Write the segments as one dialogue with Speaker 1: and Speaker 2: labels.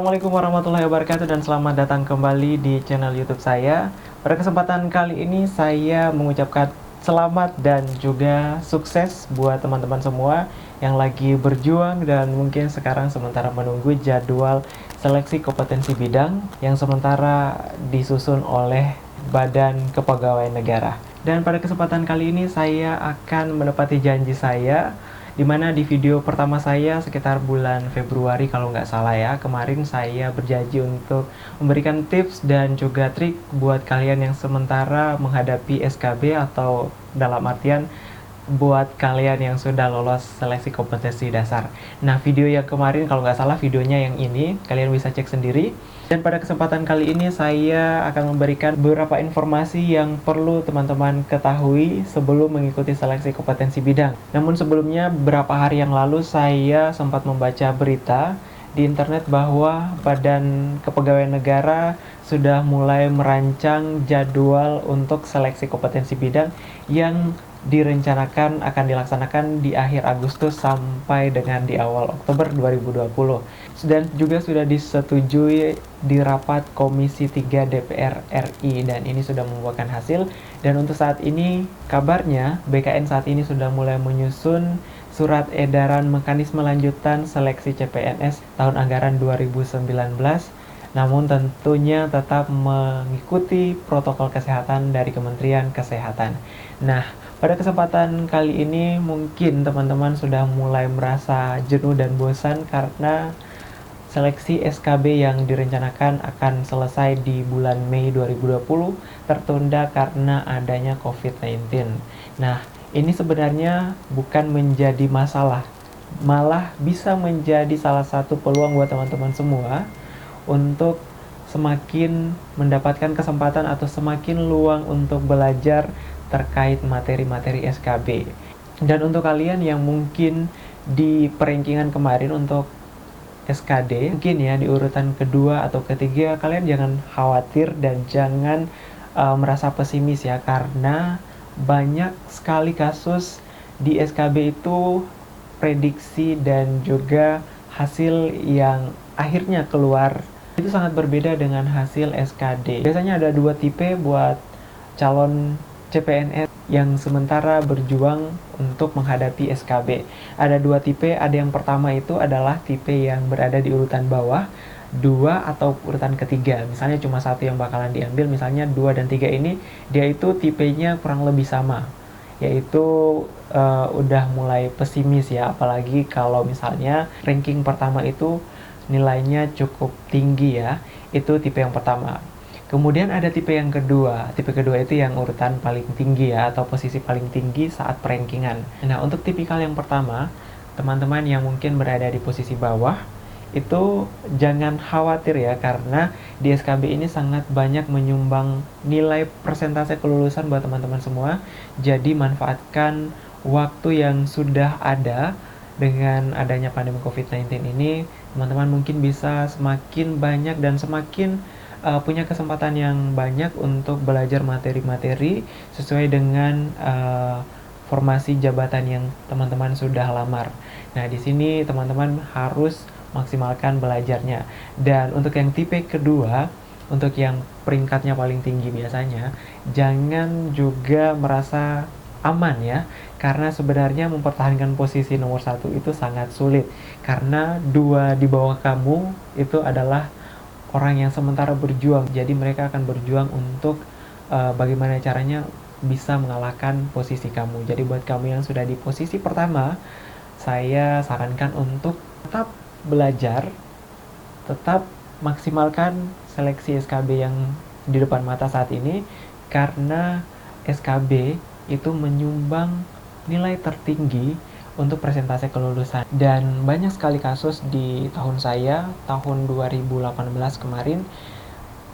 Speaker 1: Assalamualaikum warahmatullahi wabarakatuh dan selamat datang kembali di channel YouTube saya. Pada kesempatan kali ini saya mengucapkan selamat dan juga sukses buat teman-teman semua yang lagi berjuang dan mungkin sekarang sementara menunggu jadwal seleksi kompetensi bidang yang sementara disusun oleh Badan Kepegawaian Negara. Dan pada kesempatan kali ini saya akan menepati janji saya, dimana di video pertama saya sekitar bulan Februari kalau nggak salah ya, kemarin saya berjanji untuk memberikan tips dan juga trik buat kalian yang sementara menghadapi SKB atau dalam artian buat kalian yang sudah lolos seleksi kompetensi dasar. Nah, video yang kemarin kalau nggak salah videonya yang ini, kalian bisa cek sendiri. Dan pada kesempatan kali ini saya akan memberikan beberapa informasi yang perlu teman-teman ketahui sebelum mengikuti seleksi kompetensi bidang. Namun sebelumnya, beberapa hari yang lalu saya sempat membaca berita di internet bahwa Badan Kepegawaian Negara sudah mulai merancang jadwal untuk seleksi kompetensi bidang yang direncanakan akan dilaksanakan di akhir Agustus sampai dengan di awal Oktober 2020. Dan juga sudah disetujui di rapat Komisi 3 DPR RI dan ini sudah membuahkan hasil. Dan untuk saat ini kabarnya BKN saat ini sudah mulai menyusun surat edaran mekanisme lanjutan seleksi CPNS tahun anggaran 2019, namun tentunya tetap mengikuti protokol kesehatan dari Kementerian Kesehatan. Nah, pada kesempatan kali ini mungkin teman-teman sudah mulai merasa jenuh dan bosan karena seleksi SKB yang direncanakan akan selesai di bulan Mei 2020 tertunda karena adanya COVID-19. Nah, ini sebenarnya bukan menjadi masalah, malah bisa menjadi salah satu peluang buat teman-teman semua untuk semakin mendapatkan kesempatan atau semakin luang untuk belajar terkait materi-materi SKB. Dan untuk kalian yang mungkin di perankingan kemarin untuk SKD, mungkin ya di urutan kedua atau ketiga, kalian jangan khawatir dan jangan merasa pesimis ya, karena banyak sekali kasus di SKB itu prediksi dan juga hasil yang akhirnya keluar itu sangat berbeda dengan hasil SKD. Biasanya ada dua tipe buat calon CPNS yang sementara berjuang untuk menghadapi SKB. Ada dua tipe, ada yang pertama itu adalah tipe yang berada di urutan bawah, 2 atau urutan ketiga. Misalnya cuma satu yang bakalan diambil, misalnya 2 dan 3 ini, dia itu tipenya kurang lebih sama. Yaitu udah mulai pesimis ya, apalagi kalau misalnya ranking pertama itu nilainya cukup tinggi ya, itu tipe yang pertama. Kemudian ada tipe yang kedua. Tipe kedua itu yang urutan paling tinggi ya, atau posisi paling tinggi saat perankingan. Nah, untuk tipikal yang pertama, teman-teman yang mungkin berada di posisi bawah, itu jangan khawatir ya, karena di SKB ini sangat banyak menyumbang nilai persentase kelulusan buat teman-teman semua. Jadi manfaatkan waktu yang sudah ada. Dengan adanya pandemi COVID-19 ini, teman-teman mungkin bisa semakin banyak dan semakin punya kesempatan yang banyak untuk belajar materi-materi sesuai dengan formasi jabatan yang teman-teman sudah lamar. Nah, di sini teman-teman harus maksimalkan belajarnya. Dan untuk yang tipe kedua, untuk yang peringkatnya paling tinggi biasanya, jangan juga merasa aman ya, karena sebenarnya mempertahankan posisi nomor 1 itu sangat sulit, karena 2 di bawah kamu itu adalah orang yang sementara berjuang, jadi mereka akan berjuang untuk bagaimana caranya bisa mengalahkan posisi kamu. Jadi buat kamu yang sudah di posisi pertama, saya sarankan untuk tetap belajar, tetap maksimalkan seleksi SKB yang di depan mata saat ini, karena SKB itu menyumbang nilai tertinggi untuk persentase kelulusan. Dan banyak sekali kasus di tahun saya, tahun 2018 kemarin,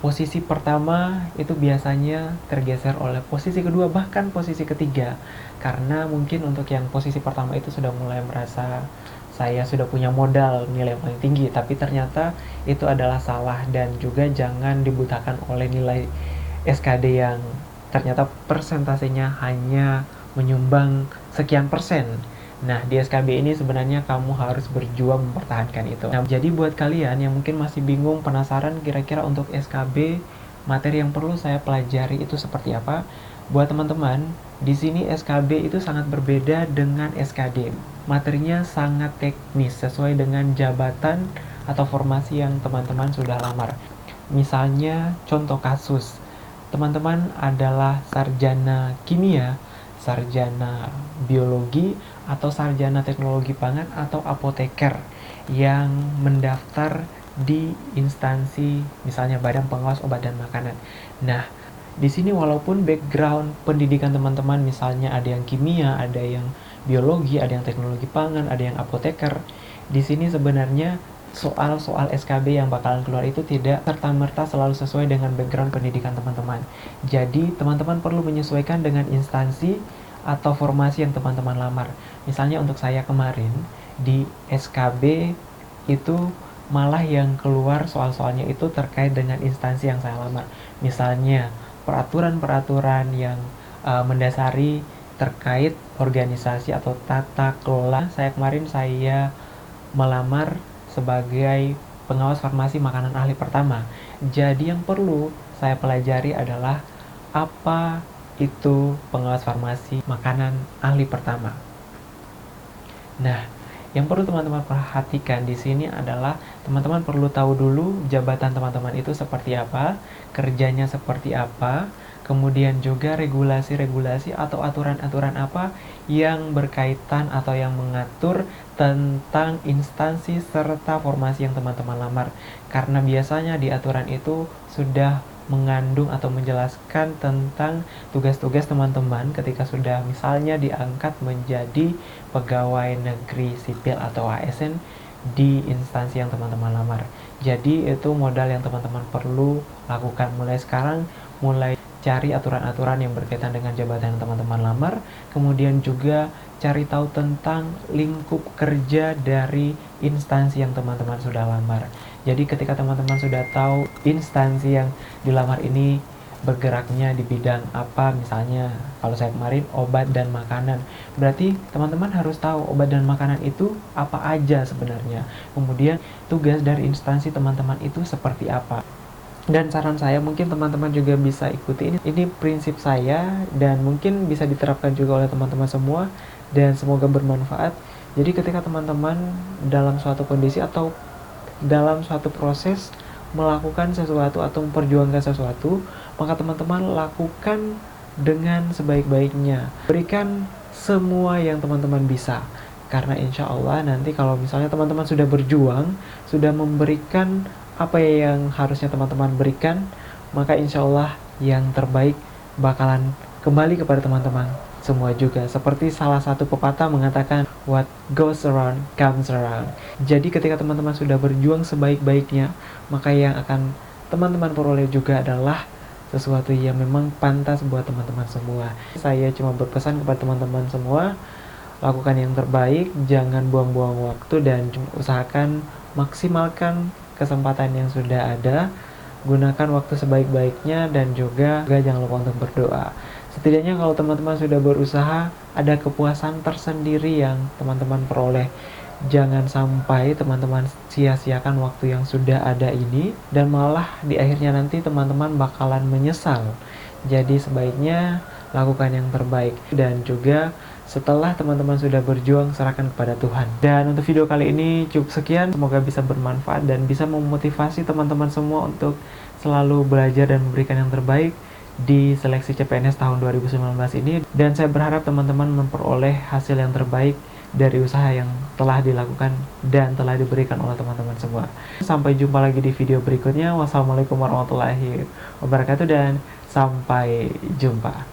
Speaker 1: posisi pertama itu biasanya tergeser oleh posisi kedua, bahkan posisi ketiga. Karena mungkin untuk yang posisi pertama itu sudah mulai merasa saya sudah punya modal nilai yang paling tinggi, tapi ternyata itu adalah salah. Dan juga jangan dibutakan oleh nilai SKD yang ternyata persentasenya hanya menyumbang sekian persen. Nah, di SKB ini sebenarnya kamu harus berjuang mempertahankan itu. Nah, jadi buat kalian yang mungkin masih bingung, penasaran kira-kira untuk SKB, materi yang perlu saya pelajari itu seperti apa? Buat teman-teman, di sini SKB itu sangat berbeda dengan SKD. Materinya sangat teknis, sesuai dengan jabatan atau formasi yang teman-teman sudah lamar. Misalnya, contoh kasus, teman-teman adalah sarjana kimia, sarjana biologi, atau sarjana teknologi pangan, atau apoteker yang mendaftar di instansi misalnya Badan Pengawas Obat dan Makanan. Nah, di sini walaupun background pendidikan teman-teman misalnya ada yang kimia, ada yang biologi, ada yang teknologi pangan, ada yang apoteker, di sini sebenarnya soal-soal SKB yang bakalan keluar itu tidak serta-merta selalu sesuai dengan background pendidikan teman-teman. Jadi, teman-teman perlu menyesuaikan dengan instansi atau formasi yang teman-teman lamar. Misalnya untuk saya kemarin, di SKB itu malah yang keluar soal-soalnya itu terkait dengan instansi yang saya lamar. Misalnya, peraturan-peraturan yang mendasari terkait organisasi atau tata kelola. Saya melamar sebagai pengawas farmasi makanan ahli pertama. Jadi yang perlu saya pelajari adalah apa itu pengawas farmasi makanan ahli pertama. Nah, yang perlu teman-teman perhatikan di sini adalah teman-teman perlu tahu dulu jabatan teman-teman itu seperti apa, kerjanya seperti apa, kemudian juga regulasi-regulasi atau aturan-aturan apa yang berkaitan atau yang mengatur tentang instansi serta formasi yang teman-teman lamar. Karena biasanya di aturan itu sudah mengandung atau menjelaskan tentang tugas-tugas teman-teman ketika sudah misalnya diangkat menjadi pegawai negeri sipil atau ASN di instansi yang teman-teman lamar. Jadi itu modal yang teman-teman perlu lakukan mulai sekarang, mulai cari aturan-aturan yang berkaitan dengan jabatan yang teman-teman lamar, kemudian juga cari tahu tentang lingkup kerja dari instansi yang teman-teman sudah lamar. Jadi ketika teman-teman sudah tahu instansi yang dilamar ini bergeraknya di bidang apa, misalnya kalau saya kemarin obat dan makanan, berarti teman-teman harus tahu obat dan makanan itu apa aja sebenarnya. Kemudian tugas dari instansi teman-teman itu seperti apa. Dan saran saya mungkin teman-teman juga bisa ikuti ini prinsip saya dan mungkin bisa diterapkan juga oleh teman-teman semua dan semoga bermanfaat. Jadi ketika teman-teman dalam suatu kondisi atau dalam suatu proses melakukan sesuatu atau memperjuangkan sesuatu, maka teman-teman lakukan dengan sebaik-baiknya. Berikan semua yang teman-teman bisa. Karena insya Allah nanti kalau misalnya teman-teman sudah berjuang, sudah memberikan apa yang harusnya teman-teman berikan, maka insya Allah yang terbaik bakalan kembali kepada teman-teman semua juga. Seperti salah satu pepatah mengatakan, what goes around comes around. Jadi ketika teman-teman sudah berjuang sebaik-baiknya, maka yang akan teman-teman peroleh juga adalah sesuatu yang memang pantas buat teman-teman semua. Saya cuma berpesan kepada teman-teman semua, lakukan yang terbaik, jangan buang-buang waktu, dan usahakan maksimalkan kesempatan yang sudah ada, gunakan waktu sebaik-baiknya, dan juga jangan lupa untuk berdoa. Setidaknya kalau teman-teman sudah berusaha, ada kepuasan tersendiri yang teman-teman peroleh. Jangan sampai teman-teman sia-siakan waktu yang sudah ada ini, dan malah di akhirnya nanti teman-teman bakalan menyesal. Jadi sebaiknya lakukan yang terbaik. Dan juga setelah teman-teman sudah berjuang, serahkan kepada Tuhan. Dan untuk video kali ini cukup sekian, semoga bisa bermanfaat dan bisa memotivasi teman-teman semua untuk selalu belajar dan memberikan yang terbaik di seleksi CPNS tahun 2019 ini. Dan saya berharap teman-teman memperoleh hasil yang terbaik dari usaha yang telah dilakukan dan telah diberikan oleh teman-teman semua. Sampai jumpa lagi di video berikutnya. Wassalamualaikum warahmatullahi wabarakatuh dan sampai jumpa.